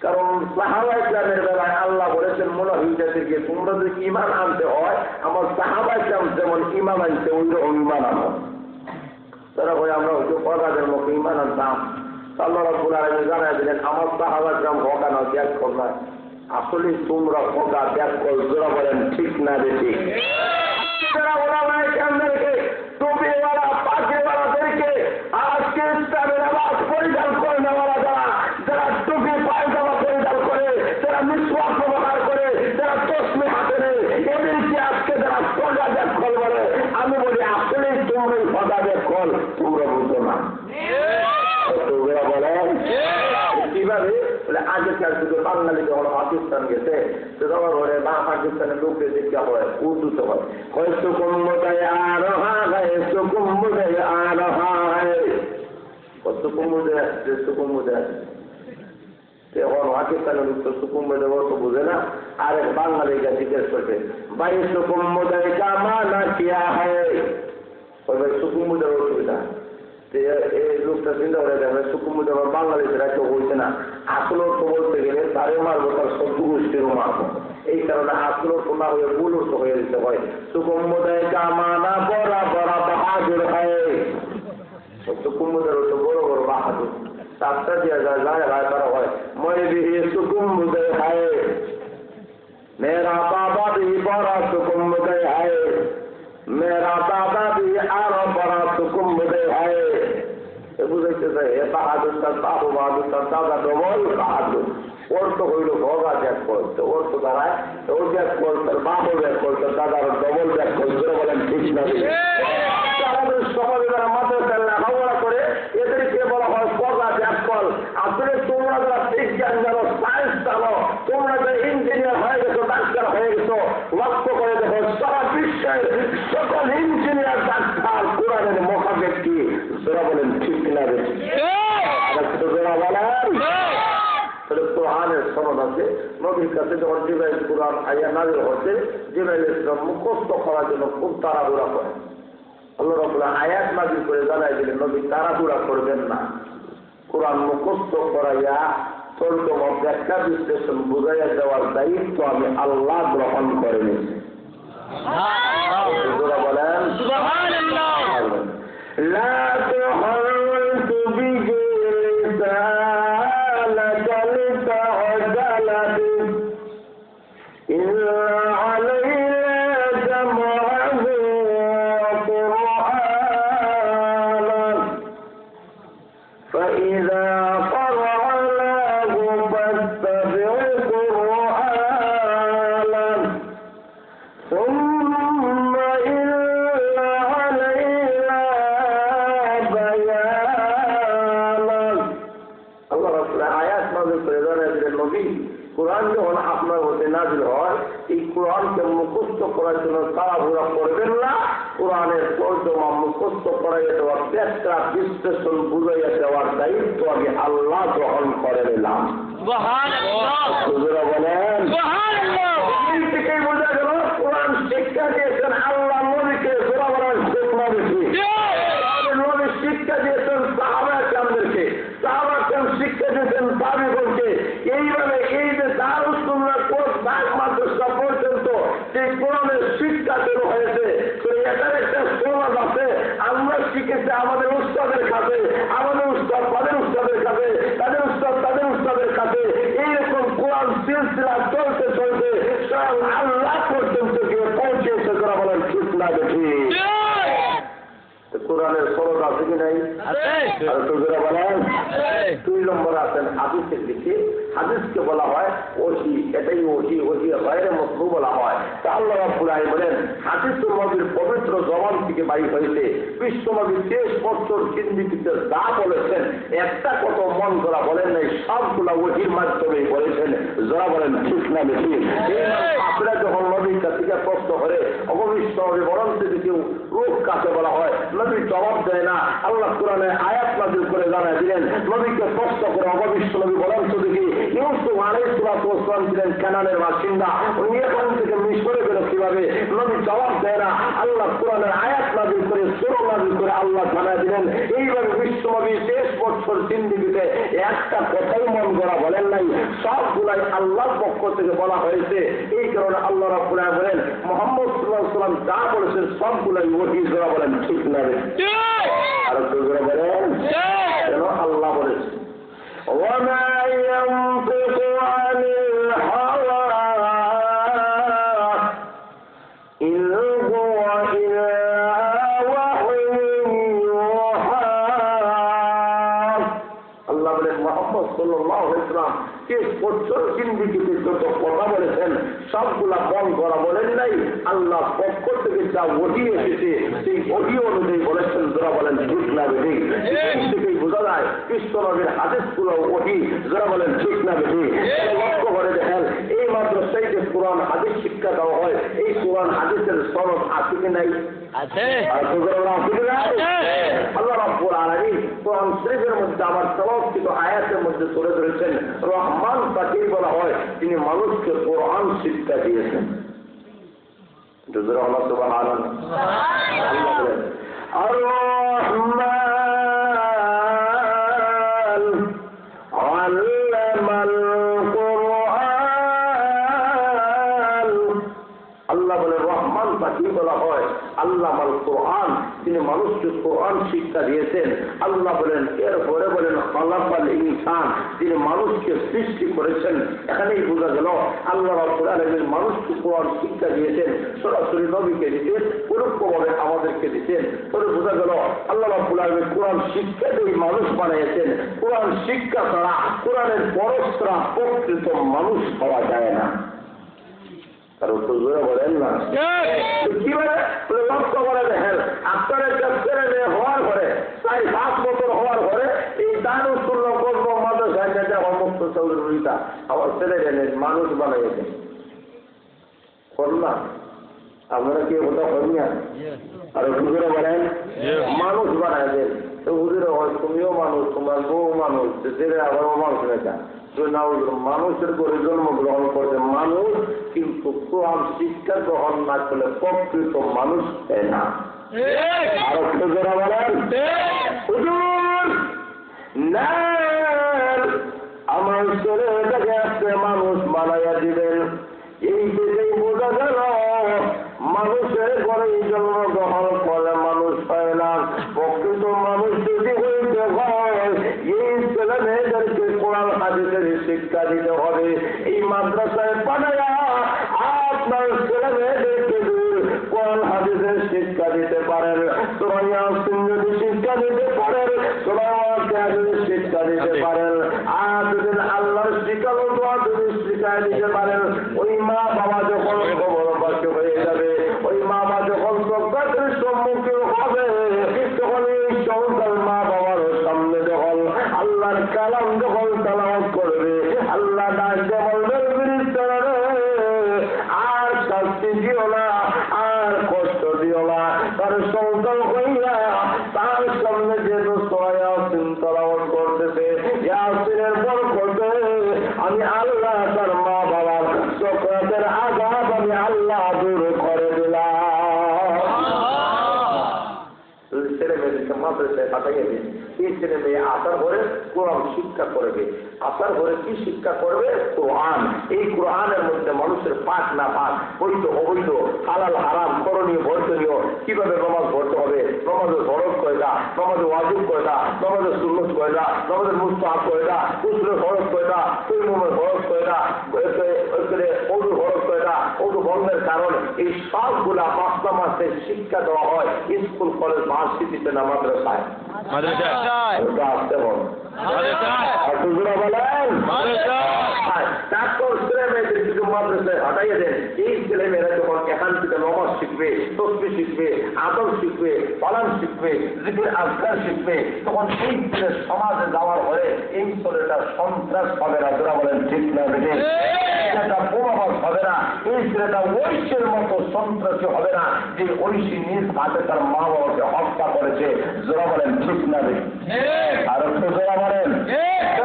কারণ সাহাবায়ে কেরামের বেলায় আল্লাহ বলেছেন মুনাফিকদেরকে তোমরা যদি ঈমান আনতে হয় আমার সাহাবায়ে কেরাম যেমন ঈমান আনতে ওইরকম ঈমান আনো। তারা বলে আমরা হয়তো পগাদের মতো ঈমান আনতাম। আল্লাহ রাব্বুল আলামিন জানায় দিলেন আমার সাহাবায়ে কেরাম পগা না ত্যাগ করবে, আসলে তোমরা পগা ত্যাগ কর। যারা বলেন ঠিক না বেশি? যারা ওলামায়ে কেরামদেরকে টুপিওয়ালা পাগড়িওয়ালাদেরকে আজকে ইসলামের আওয়াজ পরিধান করে নেওয়ালা যারা যারা টুপি পায়জামা পরিধান করে, যারা মিসওয়াক ব্যবহার করে, পাগল, তোমরা বুঝো না। তোমরা বলেন কিভাবে? বলে আগেকার যুগে বাঙালি যখন পাকিস্তান গেছে তখন ঘরে বা পাকিস্তানের লোকদের দেখতে হয় উর্দুতে হয়, হয়তো কুম্ভটায় আর হয়তো কুম্ভটায় আর হয়, কত কুম্ভে আসছে সুকুম্ভে আসছে। এখন পাকিস্তানের উত্তর সুকুম্ভে দেবো তো বুঝে না, আর এক বাঙালিটা জিজ্ঞেস করছে ভাই সুকুম্ভটায় কামা না কিয়া হয়, ভাই সুকুম্ভের অসুবিধা। এই লোকটা চিন্তা করে দেখবে সুকুম্ভে দেওয়ার বাঙালিদের কেউ বলছে না, আসল অর্থ বলতে গেলে তারে মারবো, তার শত্রু গোষ্ঠীরও মারবো। এই কারণে আসল অর্থ না হয়ে ভুল অর্থ হয়ে দিতে হয়। সুকুম্ভটায় কামা না বড়া বড়া বাহাদুর হয়, সুকুম্ভের অর্থ বড় বড় বাহাদুর। রাস্তা দিয়ে যায় যায় রায় করা হয়, মই বিহি সুকুম্ভে হয়, মেরা বাবা भी बड़ा सुकुम्भे है, मेरा दादा भी आरो बड़ा सुकुम्भे है। বুঝাইতে চাই এ বাহাদুর তার বাবু বাহাদুর তার দাদা ডবল বাহাদুর। ওর তো হইল ভগা ব্যাগ করতে, ওর তো দাঁড়ায় ওর ব্যাগ করতে, বাবু ব্যাগ করতে, দাদার ডবল ব্যাগ করতে। বলেন ঠিক না? আমাদের সমাজে যারা মাদ্রাসা লেখাপড়া করে এদেরকে বলা হয় ভগা ব্যাগ কল। আসলে তোমরা যারা বিজ্ঞান জানো, সায়েন্স জানো, তোমরা যে ইঞ্জিনিয়ার হয়ে গেছো, ডাক্তার হয়ে গেছো, লক্ষ্য করে দেখো সারা বিশ্বের সকল ইঞ্জিনিয়ার ডাক্তার কোরআনের মোকাবেক কি? যারা বলেন ঠিক না? যারা বলেন কোরআনের সনদ আছে, নবীর কাছে যখন জিবরাইল কোরআন আয়া নাযিল হচ্ছে, জিবরাইল ইসলাম মুখস্থ করার জন্য খুব তাড়াহুড়া করে। আল্লাহ রাব্বুল আয়াত নাযিল করে জানাই দিলেন নবী তাড়াহুড়া করবেন না, কোরআন মুখস্থ করাইয়া তর্জমা ব্যাখ্যা বিশ্লেষণ বুঝাইয়া দেওয়ার দায়িত্ব আমি আল্লাহ গ্রহণ করে নিয়েছি। বলেন সুবহানাল্লাহ। লা তুহাররিকু বিহি লিসানাকা লিতা'জালা বিহি ইল্লা আলাইনা জামআহু ওয়া কুরআনাহু ফাইযা قرأناه فاتبع قرآنه ثم إن علينا بيانه। আল্লাহ রাব্বুল আয়াত নাযিল করে জানালেন নবী কোরআন যখন আপনার মধ্যে নাযিল হয়, এই কোরআনকে মুখস্থ করার জন্য তাড়াহুড়া করবেন না, কোরআনের তর্জমা মুখস্থ করাইয়া দেওয়ার ব্যাখ্যা বিশ্লেষণ বুঝাইয়া দেওয়ার দায়িত্ব আমি আল্লাহ গ্রহণ করে নিলাম। বলেন এই থেকেই বোঝা গেল কোরআন শিক্ষা দিয়েছেন আল্লাহ নবীকে। নবী শিক্ষা দিয়েছেন সাহাবা কেরামদেরকে, সাহাবা কেরাম শিক্ষা দিয়েছেন তাবিঈনকে। এইভাবে এই যে দারুস সুন্নাহ কোর্স মাদ্রাসা পর্যন্ত যে কোরআনের শিক্ষা শুরু হয়েছে, তো এটার একটা সমাজ আছে। আমরা শিখেছি আমাদের উস্তাদের কাছে, আমাদের উস্তাদ তাদের উস্তাদের কাছে, তাদের উস্তাদ তাদের উস্তাদের কাছে। এইরকম কোরআন সিলসিলা চলতে চলতে স্বয়ং আল্লাহ পর্যন্ত গিয়ে পৌঁছেছে। যারা বলেন ঠিক না দেখি কোরআনের সনদ আছে কি নাই? আর তোরা বলেন 2 নম্বর আছেন হাদিসের দিকে। হাদিসকে বলা হয় ওহী, এটাই ওহী, ওহী গায়রে মাসলু বলা হয়। তা আল্লাহ রাব্বুল আলামিন বলেন হাদিস নবীর পবিত্র জবান থেকে বাইর হয়েছে। বিশ্ব নবী 23 বছর জিন্দেগিতে যা বলেছেন একটা কত মন করা বলেন নাই, সবগুলা ওহীর মাধ্যমে বলেছেন। যারা বলেন ঠিক না বেশি? আপনারা যখন নবীর কাছে প্রশ্ন করে অবশ্য নবী বরং যদি কেউ রূপ কাকে বলা হয়, নবী জবাব দেয় না। আল্লাহ কোরআনে আয়াত নাযিল করে জানায় দিলেন নবীকে প্রশ্ন করে অবশ্য নবী বলেন তো দেখি ইউসুফ আলাইহিস সালাম ছিলেন কানানের বাসিন্দা, উনি এখান থেকে মিশরে গেল কিভাবে? নবী জবাব দেয় না। আল্লাহ কোরআনের আয়াত নাযিল করে সূরা নাযিল করে আল্লাহ জানায় দিলেন এইভাবে বিশ্ব নবী 23 বছর জিন্দেগিতে একটা কথাই মন করা বলেন নাই, সবগুলাই আল্লাহর পক্ষ থেকে বলা হয়েছে। এই কারণে আল্লাহ রাব্বুল আলামিন বলেন মুহাম্মদ সাল্লাল্লাহু আলাইহি ওয়াসাল্লাম যা বলেছেন সবগুলাই ওহী। যারা বলেন ঠিক না? আর তোরা বলেন কেন? আল্লাহ বলেছেন ওয়ামা ইয়ানতিকু আনিল হাওয়া ইন হুয়া ইল্লা ওয়াহয়ুন ইউহা। আল্লাহ বলেন মুহাম্মদ সাল্লাল্লাহু আলাইহি ওয়াসাল্লাম 23 বছর জিন্দেগিতে যত কথা বলেছেন সবগুলা মন করা বলেন নাই, আল্লাহ পক্ষ থেকে যা ওহী এসেছে সেই ওহী অনুযায়ী বলেছেন। যারা বলেন ঠিক না বেঠিক থেকেই বোঝা যায় কৃষ্ণ নবীর হাদিসগুলো ওহি যারা বলেন ঠিক না বেঠিক লক্ষ্য করে দেখেন এই মাদ্রাসায় যে কোরআন হাদিস শিক্ষা দেওয়া হয় এই কোরআন হাদিসের সনদ আছে কি নাই? আল্লাহ রাব্বুল আলামিন কোরআন শরীফের মধ্যে আবার তেলাওয়াতকৃত আয়াতের মধ্যে তুলে ধরেছেন রহমান তাকেই বলা হয় তিনি মানুষকে কোরআন শিক্ষা দিয়েছেন। আল্লাহ সুবহানাহু আর-রহমান আল্লামাল কুরআন আল্লাহ বলে রহমান তাকেই বলা হয় আল্লামাল কুরআন তিনি মানুষকে কোরআন শিক্ষা দিয়েছেন। আল্লাহ বলেন এরপরে বলেন খালাকাল ইনসান তিনি মানুষকে সৃষ্টি করেছেন। এখানেই বোঝা গেল আল্লাহ রাব্বুল আলামিন মানুষকে কোরআন শিক্ষা দিয়েছেন, সরাসরি নবীকে দিতেন, পরোক্ষভাবে আমাদেরকে দিতেন। পরে বোঝা গেল আল্লাহ রাব্বুল আলামিন কোরআন শিক্ষা দিয়ে মানুষ বানিয়েছেন। কোরআন শিক্ষা ছাড়া কোরআনের পরস্পরা প্রকৃত মানুষ হওয়া যায় না। তার উত্তর জোরে বলেন না কিভাবে লক্ষ্য করে দেখেন আপনার একটা ছেলে মেয়ে হওয়ার পরে 4-5 বছর হওয়ার পরে এই দানু শূন্য করবো মাদ্রাসায় যেটা অমুক্ত চৌধুরীটা আমার ছেলে মেয়ে মানুষ বানাইয়েছে করলাম আপনারা কি ওটা করি না আর হুজুরে বলেন মানুষ বানায় দেন তো হুজুরে হয় তুমিও মানুষ তোমার বউ মানুষ ছেলে আবার মানুষ নেতা মানুষের করে জন্মগ্রহণ করছে মানুষ কিন্তু কোরআন শিক্ষা গ্রহণ না করলে প্রকৃত মানুষ হয় না। আর হুজুরা বলেন হুজুর না আমার ছেলেটাকে আজকে মানুষ বানাইয়া দিবেন এই থেকেই বোঝা গেল মানুষের ঘরে জন্মগ্রহণ করলে মানুষ হয় না। প্রকৃত মানুষ যদি হইতে হয় এই ছেলে মেয়েদেরকে কোরআন হাদিসের শিক্ষা দিতে হবে। এই মাদ্রাসায় পাঠাইয়া আপনার ছেলে মেয়েদেরকে কোরআন হাদিসের শিক্ষা দিতে পারেন, সূরা ইয়াসিন যদি শিক্ষা দিতে পারেন, সূরা ওয়াকিয়া যদি শিক্ষা দিতে পারেন, আর যদি আল্লাহর শিখানো দোয়া যদি শিক্ষা দিতে পারেন, ওই মা বাবা যখন কবরবাসী হয়ে যাবে, ওই মা বাবা যখন সত্যের সম্মুখীন হবে, তখন এই সন্তান মা বাবার সামনে যখন আল্লাহর কালাম যখন তেলাওয়াত করবে, আল্লাহ ডাকতে বলবেন ফেরেশতারা আর শাস্তি দিও না, আর কষ্ট দিও না। তার সন্তান হইয়া তার সামনে যে সূরা ইয়াসিন তেলাওয়াত করতেছে, ইয়াসিনের বরকতে আমি আল্লাহ তার মা বাবার সকলের আযাব আমি আল্লাহ দূর করে দিলাম। ছেলে মেয়েদেরকে মাদ্রাসায় পাঠাইয়া দিন, এই ছেলে মেয়ে আসার ঘরে কোরআন শিক্ষা করবে। আসার ঘরে কি শিক্ষা করবে? কোরআন। এই কোরআনের মধ্যে মানুষের পাক না পাক, বৈধ অবৈধ, হালাল হারাম, করণীয় বর্জনীয়, কিভাবে নামাজ পড়তে হবে, নামাজের ফরজ কয়টা, নামাজের ওয়াজিব কয়টা, নামাজের সুন্নত কয়টা, নামাজের মুস্তাহাব কয়টা, উসুলের ফরজ কয়টা, তায়াম্মুমের ফরজ কয়টা, ওযুর ফরজ কয়টা, ওযু বন্ধের কারণ, এই সবগুলা মাসলা মাসে শিক্ষা দেওয়া হয় স্কুল কলেজ ভার্সিটিতে না মাদ্রাসায়? আসতে বলেন তারপর ছেলে মেয়েদের কিছু মাদ্রাসায় হটাইয়া দেন। এই ছেলে মেয়েরা যখন এখান থেকে নামাজ শিখবে, তাসবিহ শিখবে, আদব শিখবে, কলাম শিখবে, জিকির আজকার শিখবে, তখন এই ছেলে সমাজে যাওয়ার পরে এই ছেলেটা সন্ত্রাস হবে না। যারা বলেন ঠিক না বেঠিক? ছেলেটা বোমাবাজ হবে না, এই ছেলেটা ঐশীর মতো সন্ত্রাসী হবে না যে ঐশী নিজ হাতে তার মা বাবাকে হত্যা করেছে। যারা বলেন ঠিক না বেঠিক? আর একটু যারা বলেন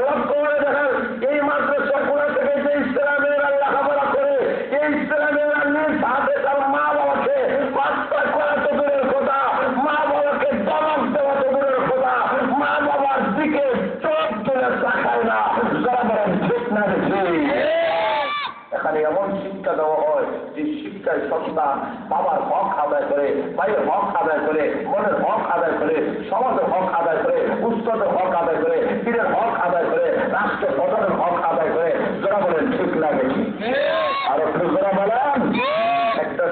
লক্ষ্য করে দেখেন এই মাদ্রাসা কোথা থেকে যে ইসলামেরা লেখাপড়া করে, এই ইসলামেরা নিজ হাতে তার মা বাবাকে হত্যা করা তো দূরের কথা, মা বাবাকে দমক দেওয়া তো দূরের কথা, মা বাবার দিকে চোখ তুলে তাকায় না। যারা বলেন ঠিক না বেঠিক? এখানে এমন শিক্ষা দেওয়া হয় যে শিক্ষায় সন্তান বাবার হক আদায় করে, ভাইয়ের হক আদায় করে, মনের হক আদায় করে, সমাজের হক আদায় করে, উস্তাদের হক আদায় করে, পীরের হক আদায় করে, রাষ্ট্র প্রধানের হক আদায় করে। যারা বলেন ঠিক লাগে আর একটু যারা বলেন একটা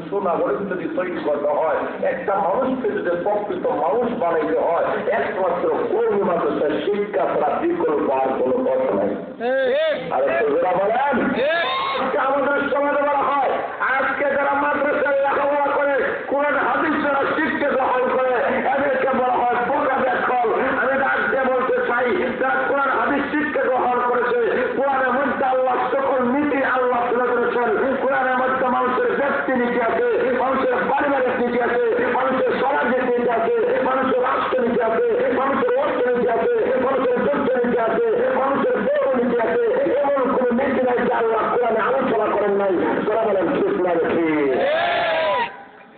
সুনাগরিক যদি তৈরি করতে হয়, একটা মানুষকে যদি প্রকৃত মানুষ বানাইতে হয়, একমাত্র কর্মী মাদ্রাসার শিক্ষা ছাড়া বিকল্প আর কোনো পথ নাই। আর একটু যারা বলেন আমাদের সমাজে বলা হয় আজকে যারা মাদ্রাসায় লেখাপড়া করে, কোরআন হাদিস যারা শিক্ষা গ্রহণ করে, নীতি আছে, মানুষের পারিবারিক নীতি আছে, মানুষের সামাজিক নীতি আছে, মানুষের রাষ্ট্রনীতি আছে, মানুষের অর্থনীতি আছে, মানুষের যুদ্ধ নীতি আছে, মানুষের দেহ নীতি আছে। এমন কোন নীতি নাই যে আল্লাহ কোরআনে আলোচনা করেন নাই। তারা বলেন ঠিক না ঠিক?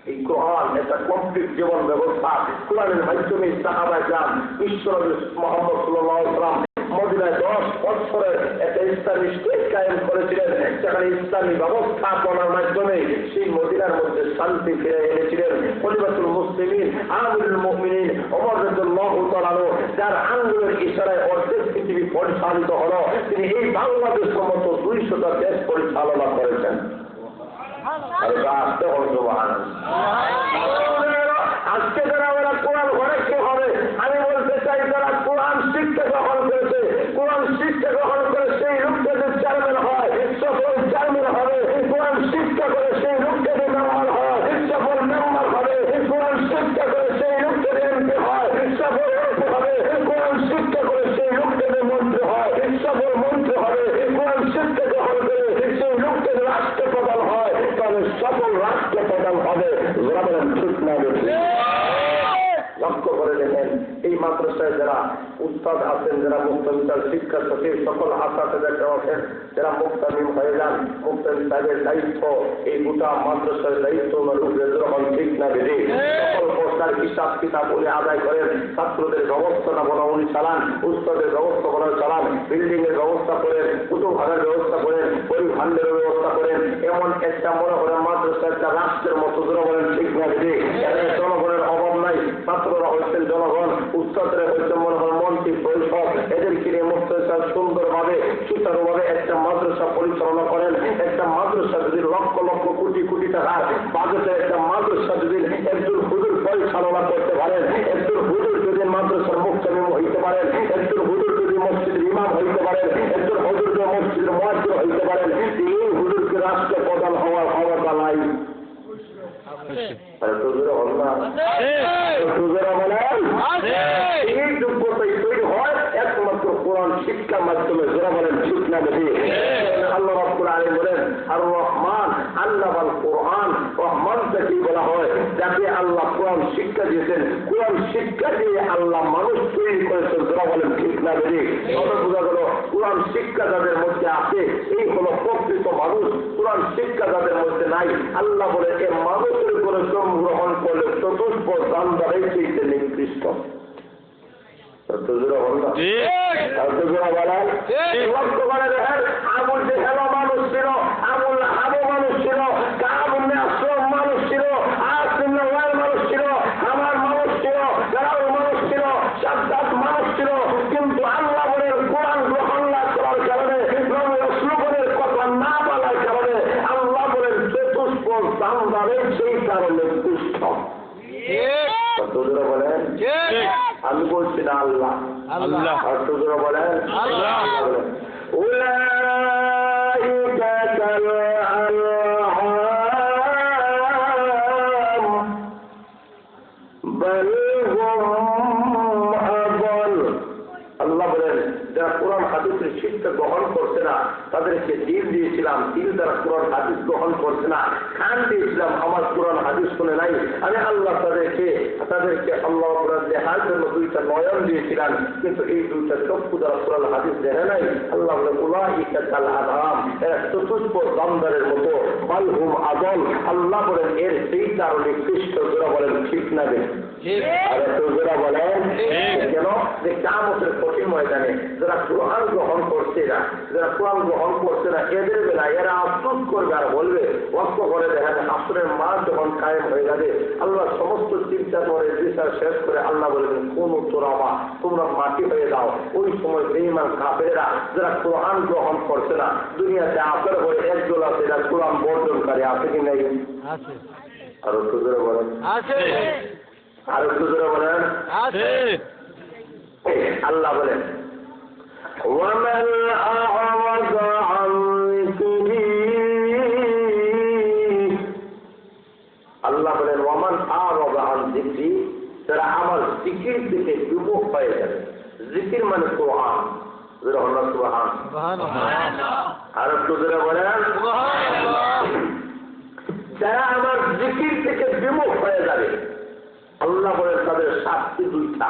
এই কোরআন একটা কমপ্লিট জীবন ব্যবস্থা। কোরআনের মাধ্যমে সাহাবায়ে কেরাম বিশ্বনবী মুহাম্মদ সাল্লাল্লাহু আলাইহি ওয়াসাল্লাম মদিনায় 10 বছরের একটা ইসলামী স্টেট কায়েম করেছিলেন, সেখানে ইসলামী ব্যবস্থাপনার মাধ্যমে সেই মদিনার মধ্যে শান্তি ফিরে এনেছিলেন। খলিফাতুল মুসলিমিন আমিরুল মুমিনিন ওমর রাদিয়াল্লাহু তাআলা আনহু, যার আঙ্গুলের ইশারায় অর্ধেক পৃথিবী পরিচালিত হলো, তিনি এই বাংলাদেশের মতো 200টা দেশ পরিচালনা করেছেন। আজকে যারা ওরা কোরআন ঘরে কি হবে, আমি বলতে চাই যারা কোরআন শিক্ষা গ্রহণ করেছে, কোরআন শিক্ষা গ্রহণ করে সেই লোকটা যে চেয়ারম্যান হয়, সফল চেয়ারম্যান হবে। কোরআন শিক্ষা করে সেই লোকটা যে মেম্বার হয়, সফল মেম্বার হবে। কোরআন শিক্ষা করে সেই লোকটা যে এমপি হয়, সফল এমপি হবে। কোরআন শিক্ষা করে সেই লোকটা যে মন্ত্রী হয়, সফল মন্ত্রী হবে। কোরআন শিক্ষা গ্রহণ করে সেই লোকটা যে রাষ্ট্রপ্রধান হয়, তাহলে সফল রাষ্ট্রপ্রধান হবে। ঠিক না? লক্ষ্য করে দেখেন, এই মাদ্রাসায় যারা উস্তাদ আছেন, যারা মুক্তামিতার শিক্ষা সচিব, সকল আসাতেদাররা আছেন, যারা মুক্তামিম হয়ে যান, মুক্তামিম সাহেবের দায়িত্ব, এই গোটা মাদ্রাসার দায়িত্ব ওনার উপরে যখন ঠিক না বেঁধে সকল পর্দার হিসাব কিতাব উনি আদায় করেন। ছাত্রদের ব্যবস্থাপনা উনি চালান, উস্তাদের ব্যবস্থাপনা চালান, বিল্ডিং এর ব্যবস্থা করেন, কুতুবখানার ব্যবস্থা করেন, পরিভাণ্ডের ব্যবস্থা করেন। এমন একটা মনে করেন মাদ্রাসা একটা রাষ্ট্রের মতো বলেন ঠিক না বেঁধে জনগণের অভাব নাই। ছাত্ররা হচ্ছেন জনগণ, উস্তাদরা হচ্ছেন মনে করেন মন্ত্রী পরিষদ, এদেরকে নিয়ে মুক্তার সুন্দরভাবে সুচারুভাবে একটা মাদ্রাসা পরিচালনা করেন। একটা মাদ্রাসা যদি লক্ষ লক্ষ কোটি কোটি টাকার বাজেটে একটা মাদ্রাসা যদি একজন হুজুর পরিচালনা করতে পারেন, একজন হুজুর যদি মাদ্রাসার মুক্তামিম হইতে পারেন, একজন হুজুর যদি মসজিদের ইমাম হইতে পারেন, একজন হুজুর যদি মসজিদের মুয়াজ্জিন হইতে পারেন, এই হুজুরকে রাষ্ট্র প্রধান হওয়ার ক্ষমতা নাই। এই যোগ্যতাই তৈরি হয় একমাত্র কোরআন শিক্ষার মাধ্যমে। যারা বলেন ঠিক না বেশি? আল্লাহ রাব্বুল আলামিন বলেন আর রহমান আল্লামাল কোরআন। রহমান তাকে বলা হয় যাকে আল্লাহ কোরআন শিক্ষা দিয়েছেন। কোরআন শিক্ষা দিয়ে আল্লাহ মানুষ তৈরি করেছেন। যারা বলেন ঠিক না বেশি? তবে বোঝা গেল কোরআন শিক্ষা যাদের মধ্যে আছে এই হলো প্রকৃত মানুষ। কোরআন শিক্ষা যাদের মধ্যে নাই, আল্লাহ বলে এ মানুষের উপরে শ্রম গ্রহণ করলে চতুষ্প দান দ্বারাই চেয়েছে নিকৃষ্ট। আবুল জেহেল মানুষ ছিল, আবুল আবু মানুষ ছিল, কাবুল আসলাম মানুষ ছিল, আসিল্লাহ মানুষ ছিল, আমার মানুষ ছিল, যারাও মানুষ ছিল, সাদ্দাত মানুষ ছিল। কিন্তু আল্লাহ বলেন কোরআন গ্রহণ না করার কারণে, স্লোগানের কথা না বলার কারণে আল্লাহ বলেন চতুষ্প দান দ্বারাই সেই কারণে দুষ্ট। বলেন আমি বলছি না আল্লাহ, আল্লাহ বলেন আল্লাহ বলেন যারা কোরআন হাদিসের শিক্ষা গ্রহণ করছে না তাদেরকে দিল দিয়েছিলাম, দিল দ্বারা কোরআন হাদিস গ্রহণ করছে না। কান দিয়েছিলাম, আমার কোরআন হাদিস শুনে নাই। আমি আল্লাহ তাদেরকে আল্লাহ দেখার জন্য 2টা নয়ন দিয়েছিলাম, কিন্তু এই 2টা চক্ষু দ্বারা কোরআন হাদিস দেখে নাই। আল্লাহ বলে উলাইকা কাল আনআম, এরা চতুষ্প দামদারের মতো, বালহুম আদল। আল্লাহ বলেন এর সেই কারণে কৃষ্ণ জোড়া বলেন ঠিক না বেশ? আর জোড়া বলেন কেন? যে কিয়ামতের কঠিন ময়দানে যারা কোরআন গ্রহণ করছে না, যারা কোরআন গ্রহণ করছে না, এদের বেলা এরা আফসোস করবে আর বলবে, লক্ষ্য করে দেখেন আসরের মাঠ যখন কায়েম হয়ে যাবে, আল্লাহ সমস্ত চিন্তা করে বিচার শেষ করে আল্লাহ বলবেন কোন তোরামা, তোমরা মাটি হয়ে যাও। ওই সময় বেঈমান কাফেররা যারা কোরআন গ্রহণ করছে না, দুনিয়াতে আসর হয়ে একদল আছে এরা কোরআন বর্জনকারী, আছে কি নেই? আছে। আর একটু জোরে বলেন আছে। আর একটু জোরে বলেন আছে। আল্লাহ বলেন وَمَنْ أَعْرَضَ عَنْ ذِكْرِي, আল্লাহ বলেন ওয়ামান আ'রাদা আন যিকরি, যারা আমার জিকির থেকে বিমুখ হয়ে যাবে। জিকির মানে কোরআন। সুবহানাল্লাহ। আর একটু জোরে বলেন যারা আমার জিকির থেকে বিমুখ হয়ে যাবে, আল্লাহ বলেন তাদের শাস্তি দুইটা।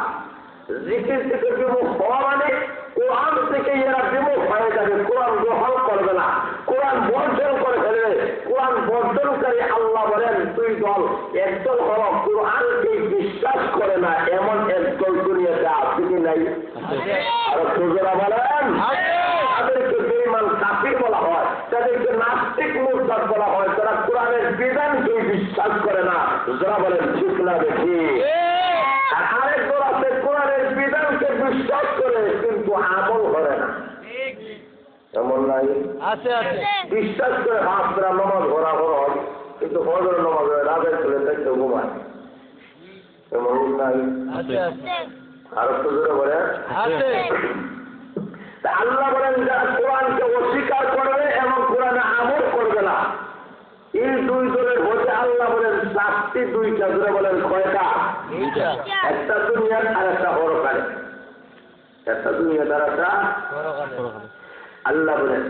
জিকির থেকে বিমুখ হওয়া মানে কোরআন থেকে এরা বিমুখ হয়ে যাবে, কোরআন গ্রহণ করবে না, কোরআন বর্জন করে ফেলবে। কোরআন বর্জনকারী আল্লাহ বলেন দুই দল, একদল হল কোরআনকে বিশ্বাস করে না এমন একদল দুনিয়াতে আছে কি নাই? আর সুজরা বলেন তাদেরকে বেঈমান কাফির বলা হয়, তাদেরকে নাস্তিক মুরতাদ বলা হয়, তারা কোরআনের বিধানকে বিশ্বাস করে না। যারা বলেন ঠিক না দেখি। আর আরেক দল আছে কোরআনের বিধানকে বিশ্বাস করে কিন্তু আমল করে না। এমন নাই? বিশ্বাস করে হাতরা নমাজ ভরা হয় কিন্তু ফজর নমাজ রাতের চলে দেখতে ঘুমায়। এমন নাই? আর সুজরা বলে আল্লাহ বলেন যারা কোরআনকে অস্বীকার করবে এবং কোরআনে আমল করবে না, এই দুই দলের মধ্যে আল্লাহ বলেন শাস্তি দুইটা। ধরে বলেন কয়টা? একটা দুনিয়ার আর একটা পরকালে। একটা দুনিয়া আর একটা আল্লাহ বলেন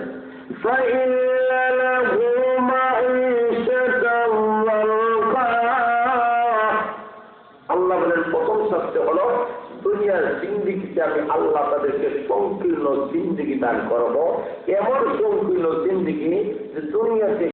আল্লাহ বলেন প্রথম শাস্তি হলো দুনিয়ার জিন্দিগিতে আমি আল্লাহ তাদেরকে সংকীর্ণ জিন্দিগি দান করবো। এমন সংকীর্ণ জিন্দিগি যে দুনিয়াতে